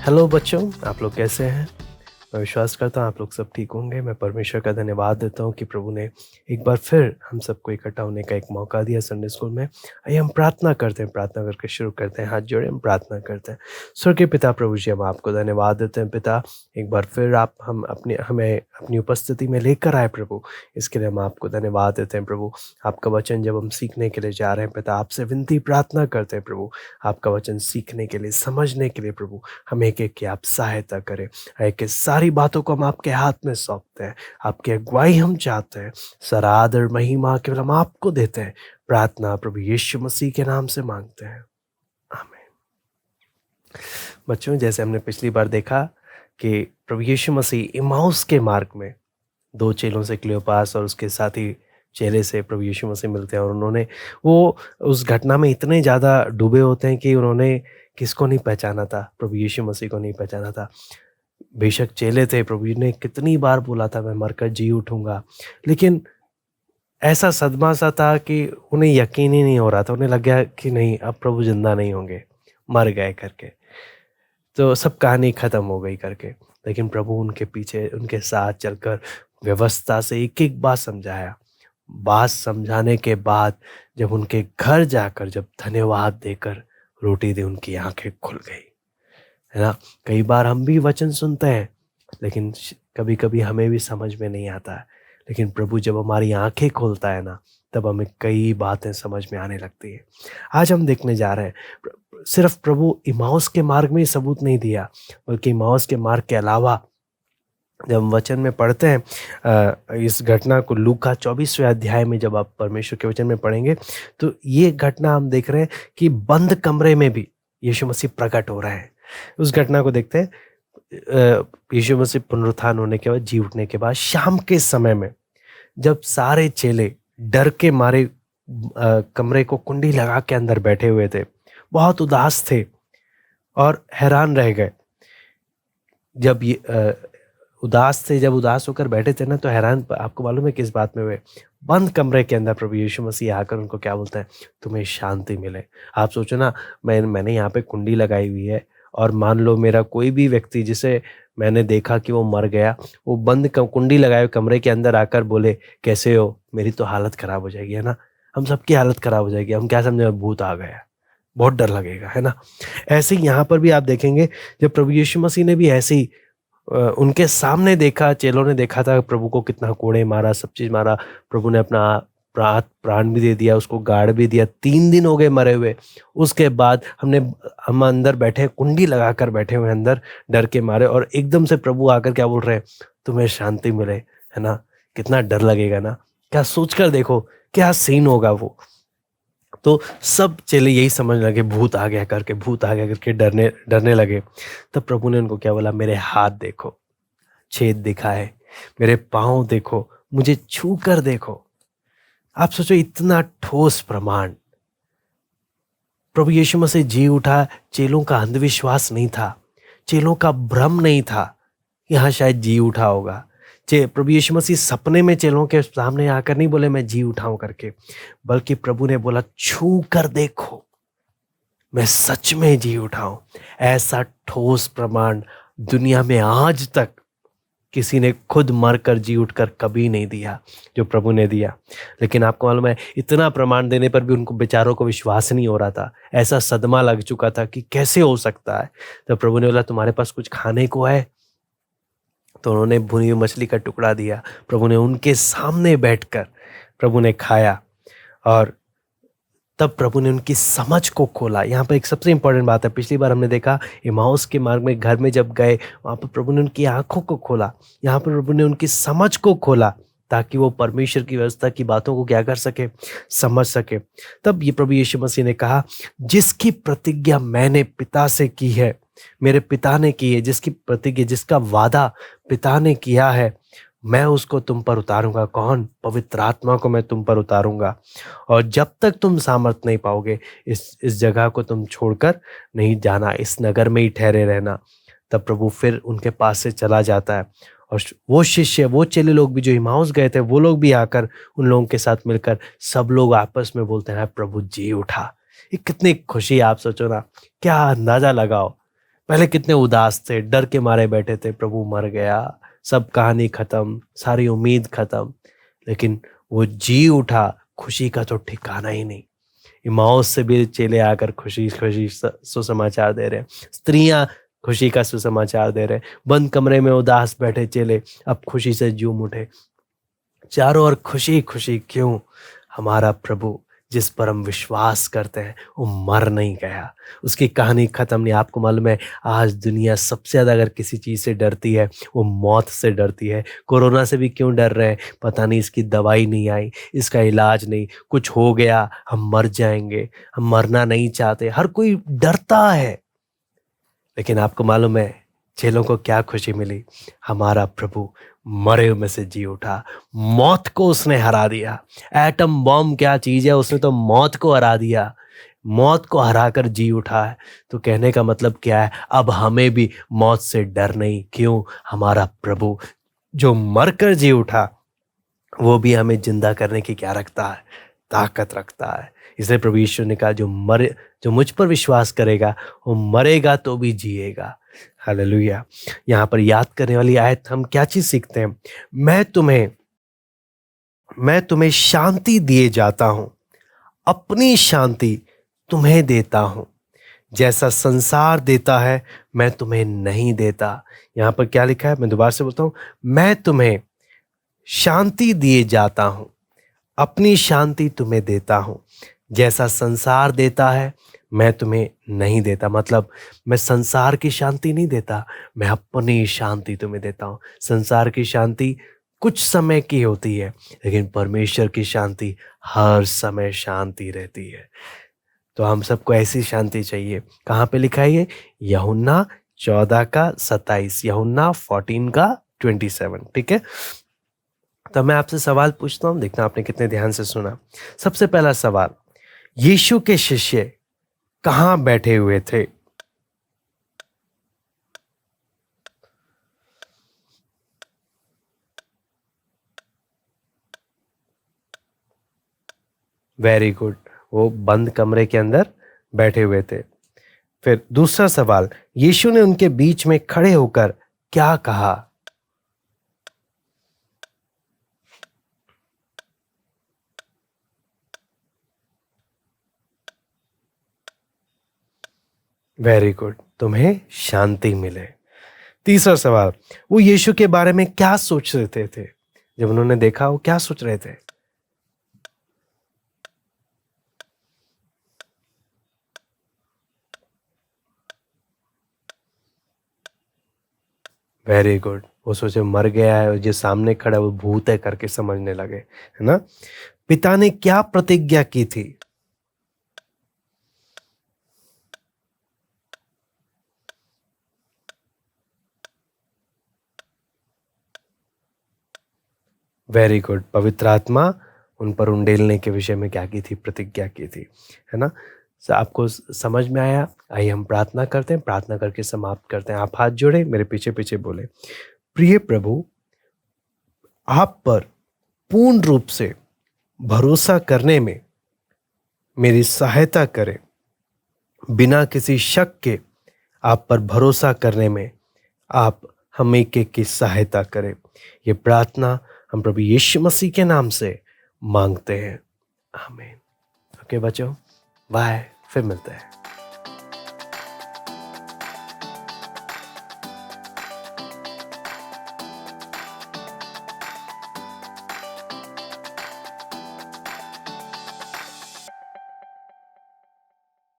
Hello बच्चों, आप लोग कैसे हैं? मैं विश्वास करता हूँ आप लोग सब ठीक होंगे। मैं परमेश्वर का धन्यवाद देता हूँ कि प्रभु ने एक बार फिर हम सबको इकट्ठा होने का एक मौका दिया संडे स्कूल में। आइए हम प्रार्थना करते हैं, प्रार्थना करके शुरू करते हैं। हाथ जोड़े हम प्रार्थना करते हैं। स्वर्गीय पिता प्रभु जी, हम आपको धन्यवाद देते हैं पिता, एक बार फिर आप हमें अपनी उपस्थिति में लेकर आए प्रभु, इसके लिए हम आपको धन्यवाद देते हैं प्रभु। आपका वचन जब हम सीखने के लिए जा रहे हैं पिता, आपसे विनती प्रार्थना करते हैं प्रभु, आपका वचन सीखने के लिए, समझने के लिए प्रभु हमें एक की आप सहायता करें। कि सारी बातों को हम आपके हाथ में सौंपते हैं, आपकी अगुवाई हम चाहते हैं। सारा आदर महिमा केवल हम आपको देते हैं। प्रार्थना प्रभु यीशु मसीह के नाम से मांगते हैं, आमीन। बच्चों, जैसे हमने पिछली बार देखा कि प्रभु यीशु मसीह इम्माउस के मार्ग में दो चेलों से, क्लियोपास और उसके साथी चेले से प्रभु यीशु मसीह मिलते हैं, और उन्होंने वो उस घटना में इतने ज़्यादा डूबे होते हैं कि उन्होंने किसको नहीं पहचाना था, प्रभु यीशु मसीह को नहीं पहचाना था। बेशक चेले थे, प्रभु जी ने कितनी बार बोला था मैं मरकर जी उठूंगा, लेकिन ऐसा सदमा सा था कि उन्हें यकीन ही नहीं हो रहा था। उन्हें लग गया कि नहीं, अब प्रभु जिंदा नहीं होंगे, मर गए करके, तो सब कहानी खत्म हो गई करके। लेकिन प्रभु उनके पीछे, उनके साथ चलकर व्यवस्था से एक एक बात समझाया। बात समझाने के बाद जब उनके घर जाकर जब धन्यवाद देकर रोटी दी, उनकी आंखें खुल गई, है ना। कई बार हम भी वचन सुनते हैं, लेकिन कभी कभी हमें भी समझ में नहीं आता है। लेकिन प्रभु जब हमारी आंखें खोलता है ना, तब हमें कई बातें समझ में आने लगती है। आज हम देखने जा रहे हैं, सिर्फ प्रभु इम्माउस के मार्ग में ही सबूत नहीं दिया, बल्कि इम्माउस के मार्ग के अलावा जब हम वचन में पढ़ते हैं इस घटना को, लूका 24वें अध्याय में जब आप परमेश्वर के वचन में पढ़ेंगे, तो ये घटना हम देख रहे हैं कि बंद कमरे में भी यीशु मसीह प्रकट हो रहे हैं। उस घटना को देखते हैं। यीशु मसीह पुनरुत्थान होने के बाद, जी उठने के बाद, शाम के समय में जब सारे चेले डर के मारे कमरे को कुंडी लगा के अंदर बैठे हुए थे, बहुत उदास थे और हैरान रह गए। जब ये उदास थे, जब उदास होकर बैठे थे ना, तो हैरान आपको मालूम है किस बात में हुए? बंद कमरे के अंदर प्रभु यीशु मसीह आकर उनको क्या बोलता है? तुम्हें शांति मिले। आप सोचो ना, मैंने यहाँ पे कुंडी लगाई हुई है, और मान लो मेरा कोई भी व्यक्ति जिसे मैंने देखा कि वो मर गया, वो बंद कुंडी लगाए हुए कमरे के अंदर आकर बोले कैसे हो, मेरी तो हालत खराब हो जाएगी, है ना। हम सबकी हालत खराब हो जाएगी। हम क्या समझे, भूत आ गया, बहुत डर लगेगा, है ना। ऐसे ही यहाँ पर भी आप देखेंगे, जब प्रभु यीशु मसीह ने भी ऐसे ही उनके सामने देखा, चेलों ने देखा था प्रभु को कितना कोड़े मारा, सब चीज मारा, प्रभु ने अपना प्राण भी दे दिया, उसको गाड़ भी दिया, 3 दिन हो गए मरे हुए। उसके बाद हम अंदर बैठे, कुंडी लगाकर बैठे हुए अंदर, डर के मारे, और एकदम से प्रभु आकर क्या बोल रहे हैं? तुम्हें शांति मिले, है ना। कितना डर लगेगा ना। क्या सोचकर देखो, क्या सीन होगा वो। तो सब चेले यही समझ लगे, भूत आ गया करके, भूत आ गया करके डरने लगे। तब प्रभु ने उनको क्या बोला? मेरे हाथ देखो, छेद दिखा है, मेरे पांव देखो, मुझे छू कर देखो। आप सोचो, इतना ठोस प्रमाण। प्रभु यीशु मसीह जी उठा, चेलों का अंधविश्वास नहीं था, चेलों का भ्रम नहीं था, यहाँ शायद जी उठा होगा। प्रभु यीशु मसीह सपने में चेलों के सामने आकर नहीं बोले मैं जी उठाऊं करके, बल्कि प्रभु ने बोला छू कर देखो, मैं सच में जी उठाऊं। ऐसा ठोस प्रमाण दुनिया में आज तक किसी ने खुद मरकर जी उठकर कभी नहीं दिया जो प्रभु ने दिया। लेकिन आपको मालूम है, इतना प्रमाण देने पर भी उनको बेचारों को विश्वास नहीं हो रहा था। ऐसा सदमा लग चुका था कि कैसे हो सकता है। तो प्रभु ने बोला तुम्हारे पास कुछ खाने को है? तो उन्होंने भुनी हुई मछली का टुकड़ा दिया। प्रभु ने उनके सामने बैठकर प्रभु ने खाया, और तब प्रभु ने उनकी समझ को खोला। यहाँ पर एक सबसे इंपॉर्टेंट बात है, पिछली बार हमने देखा इम्माउस के मार्ग में घर में जब गए, वहाँ पर प्रभु ने उनकी आंखों को खोला। यहाँ पर प्रभु ने उनकी समझ को खोला, ताकि वो परमेश्वर की व्यवस्था की बातों को क्या कर सके, समझ सके। तब ये प्रभु यीशु मसीह ने कहा, जिसकी प्रतिज्ञा मैंने पिता से की है, मेरे पिता ने की है, जिसकी प्रतिज्ञा, जिसका वादा पिता ने किया है, मैं उसको तुम पर उतारूंगा। कौन? पवित्र आत्मा को मैं तुम पर उतारूंगा। और जब तक तुम सामर्थ नहीं पाओगे, इस जगह को तुम छोड़कर नहीं जाना, इस नगर में ही ठहरे रहना। तब प्रभु फिर उनके पास से चला जाता है, और वो शिष्य, वो चेले लोग भी जो इम्माउस गए थे, वो लोग भी आकर उन लोगों के साथ मिलकर सब लोग आपस में बोलते हैं प्रभु जी उठा। ये कितनी खुशी, आप सोचो ना, क्या अंदाजा लगाओ। पहले कितने उदास थे, डर के मारे बैठे थे, प्रभु मर गया, सब कहानी खत्म, सारी उम्मीद खत्म। लेकिन वो जी उठा, खुशी का तो ठिकाना ही नहीं। इमाउस से भी चेले आकर खुशी खुशी सुसमाचार दे रहे हैं, स्त्रियां खुशी का सुसमाचार दे रहे हैं, बंद कमरे में उदास बैठे चेले अब खुशी से झूम उठे। चारों ओर खुशी खुशी। क्यों? हमारा प्रभु जिस पर हम विश्वास करते हैं वो मर नहीं गया, उसकी कहानी खत्म नहीं। आपको मालूम है आज दुनिया सबसे ज़्यादा अगर किसी चीज़ से डरती है वो मौत से डरती है। कोरोना से भी क्यों डर रहे हैं? पता नहीं, इसकी दवाई नहीं आई, इसका इलाज नहीं, कुछ हो गया, हम मर जाएंगे, हम मरना नहीं चाहते, हर कोई डरता है। लेकिन आपको मालूम है चेलों को क्या खुशी मिली? हमारा प्रभु मरे हुए में से जी उठा, मौत को उसने हरा दिया। एटम बॉम्ब क्या चीज है, उसने तो मौत को हरा दिया, मौत को हराकर जी उठा है। तो कहने का मतलब क्या है? अब हमें भी मौत से डर नहीं। क्यों? हमारा प्रभु जो मरकर जी उठा वो भी हमें जिंदा करने की क्या रखता है? ताकत रखता है। इसलिए प्रभु यीशु ने कहा जो मुझ पर विश्वास करेगा वो मरेगा तो भी जिएगा। हालेलुया। यहाँ पर याद करने वाली आयत हम क्या चीज सीखते हैं? मैं तुम्हें शांति दिए जाता हूं, अपनी शांति तुम्हें देता हूं, जैसा संसार देता है मैं तुम्हें नहीं देता। यहाँ पर क्या लिखा है? मैं दोबारा से बोलता हूं, मैं तुम्हें शांति दिए जाता हूं, अपनी शांति तुम्हें देता हूं, जैसा संसार देता है मैं तुम्हें नहीं देता। मतलब मैं संसार की शांति नहीं देता, मैं अपनी शांति तुम्हें देता हूं। संसार की शांति कुछ समय की होती है, लेकिन परमेश्वर की शांति हर समय शांति रहती है। तो हम सबको ऐसी शांति चाहिए। कहाँ पे लिखा है ये? यूहन्ना 14:27, यूहन्ना 14:27। ठीक है, तो मैं आपसे सवाल पूछता हूं, देखना आपने कितने ध्यान से सुना। सबसे पहला सवाल, यीशु के शिष्य कहां बैठे हुए थे? वेरी गुड, वो बंद कमरे के अंदर बैठे हुए थे। फिर दूसरा सवाल, यीशु ने उनके बीच में खड़े होकर क्या कहा? वेरी गुड, तुम्हें शांति मिले। तीसरा सवाल, वो यीशु के बारे में क्या सोच रहे थे? जब उन्होंने देखा वो क्या सोच रहे थे? वेरी गुड, वो सोचे मर गया है और जो सामने खड़ा है वो भूत है करके समझने लगे, है ना? पिता ने क्या प्रतिज्ञा की थी? वेरी गुड, पवित्र आत्मा उन पर उंडेलने के विषय में क्या की थी? प्रतिज्ञा की थी, है ना? आपको समझ में आया? आइए हम प्रार्थना करते हैं, प्रार्थना करके समाप्त करते हैं। आप हाथ जोड़े, मेरे पीछे पीछे बोले, प्रिय प्रभु, आप पर पूर्ण रूप से भरोसा करने में मेरी सहायता करें। बिना किसी शक के आप पर भरोसा करने में आप हम एक एक की सहायता करें। ये प्रार्थना हम प्रभु यीशु मसीह के नाम से मांगते हैं, आमीन। ओके बच्चों, बाय, फिर मिलते हैं।